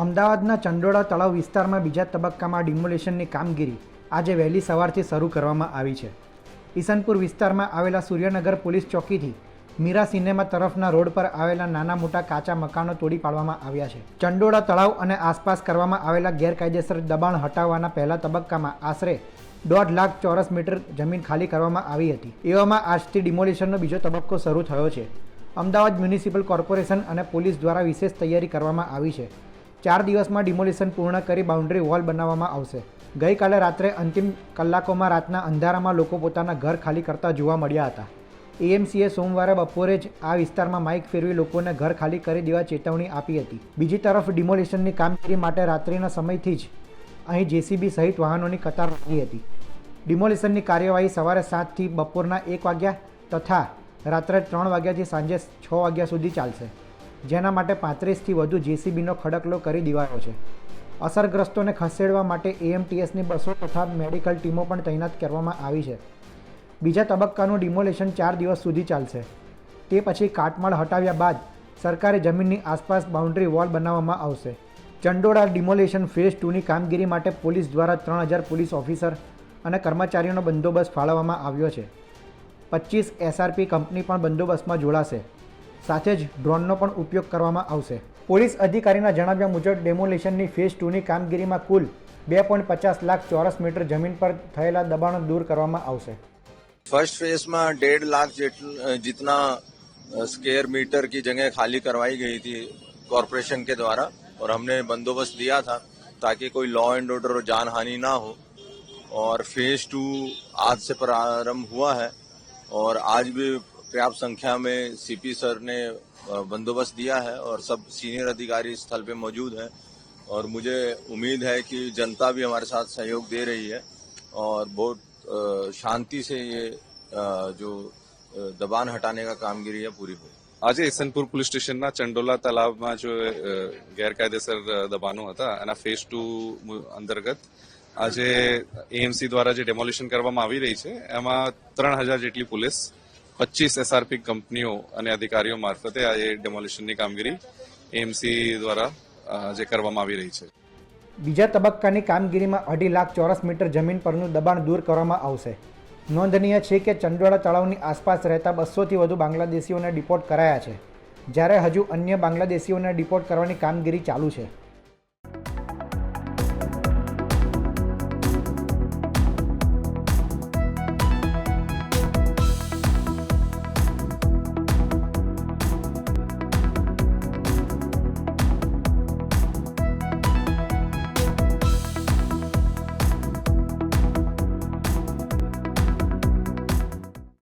અમદાવાદના ચંડોળા તળાવ વિસ્તારમાં બીજા તબક્કામાં ડિમોલિશનની કામગીરી આજે વહેલી સવારથી શરૂ કરવામાં આવી છે. ઈસનપુર વિસ્તારમાં આવેલા સૂર્યનગર પોલીસ ચોકીથી મીરા સિનેમા તરફના રોડ પર આવેલા નાના મોટા કાચા મકાનો તોડી પાડવામાં આવ્યા છે. ચંડોળા તળાવ અને આસપાસ કરવામાં આવેલા ગેરકાયદેસર દબાણ હટાવવાના પહેલા તબક્કામાં આશરે 1.5 લાખ ચોરસ મીટર જમીન ખાલી કરવામાં આવી હતી. એવામાં આજથી ડિમોલિશનનો બીજો તબક્કો શરૂ થયો છે. અમદાવાદ મ્યુનિસિપલ કોર્પોરેશન અને પોલીસ દ્વારા વિશેષ તૈયારી કરવામાં આવી છે. 4 દિવસમાં ડિમોલિશન પૂર્ણ કરી બાઉન્ડ્રી વોલ બનાવવામાં આવશે. ગઈકાલે રાત્રે અંતિમ કલાકોમાં રાતના અંધારામાં લોકો પોતાના ઘર ખાલી કરતા જોવા મળ્યા હતા. એએમસીએ સોમવારે બપોરે જ આ વિસ્તારમાં માઇક ફેરવી લોકોને ઘર ખાલી કરી દેવા ચેતવણી આપી હતી. બીજી તરફ ડિમોલિશનની કામગીરી માટે રાત્રિના સમયથી જ અહીં જેસીબી સહિત વાહનોની કતાર લાગી હતી. ડિમોલિશનની કાર્યવાહી સવારે 7થી બપોરના 1 વાગ્યા તથા રાત્રે 3 વાગ્યાથી સાંજે 6 વાગ્યા સુધી ચાલશે, જેના માટે 35થી વધુ જેસીબીનો ખડકલો કરી દેવાયો છે. અસરગ્રસ્તોને ખસેડવા માટે એએમટીએસની બસો તથા મેડિકલ ટીમો પણ તૈનાત કરવામાં આવી છે. બીજા તબક્કાનું ડિમોલિશન 4 દિવસ સુધી ચાલશે. તે પછી કાટમાળ હટાવ્યા બાદ સરકારી જમીનની આસપાસ બાઉન્ડ્રી વોલ બનાવવામાં આવશે. ચંડોળા ડિમોલિશન ફેઝ 2ની કામગીરી માટે પોલીસ દ્વારા 3000 પોલીસ ઓફિસર અને કર્મચારીઓનો બંદોબસ્ત ફાળવવામાં આવ્યો છે. 25 એસઆરપી કંપની પણ બંદોબસ્તમાં જોડાશે. સાથે જ ડ્રોનનો પણ ઉપયોગ કરવામાં આવશે. પોલીસ અધિકારીના જણાવ્યા મુજબ ડેમોલિશનની ફેઝ 2ની કામગીરીમાં કુલ 2.50 લાખ ચોરસ મીટર જમીન પર થયેલા દબાણો દૂર કરવામાં આવશે. फर्स्ट फेज में 1.5 लाख जितना स्क्वायर मीटर की जगह खाली करवाई गई थी कॉरपोरेशन के द्वारा और हमने बंदोबस्त दिया था ताकि कोई लॉ एंड ऑर्डर और जान हानि ना हो. और फेज 2 आज से प्रारंभ हुआ है और आज भी पर्याप्त संख्या में सीपी सर ने बंदोबस्त दिया है और सब सीनियर अधिकारी स्थल पे मौजूद हैं और मुझे उम्मीद है कि जनता भी हमारे साथ सहयोग दे रही है और बहुत शांति से ये जो दबान हटाने का कामगिरी है पूरी हुई. આજે ઈસનપુર પોલીસ સ્ટેશનના ચંડોલા તલાવમાં જો ગેરકાયદેસર દબાણો હતા એના ફેઝ 2 અંતર્ગત આજે એએમસી દ્વારા જે ડેમોલિશન કરવામાં આવી રહી છે એમાં 3000 જેટલી પોલીસ, 25 એસઆરપી કંપનીઓ અને અધિકારીઓ મારફતે આજે ડેમોલિશનની કામગીરી એએમસી દ્વારા જે કરવામાં આવી રહી છે. બીજા તબક્કાની કામગીરીમાં 2.5 લાખ ચોરસ મીટર જમીન પરનું દબાણ દૂર કરવામાં આવશે. નોંધનીય છે કે ચંડોળા તળાવની આસપાસ રહેતા 200થી વધુ બાંગ્લાદેશીઓને ડિપોર્ટ કરાયા છે, જ્યારે હજુ અન્ય બાંગ્લાદેશીઓને ડિપોર્ટ કરવાની કામગીરી ચાલુ છે.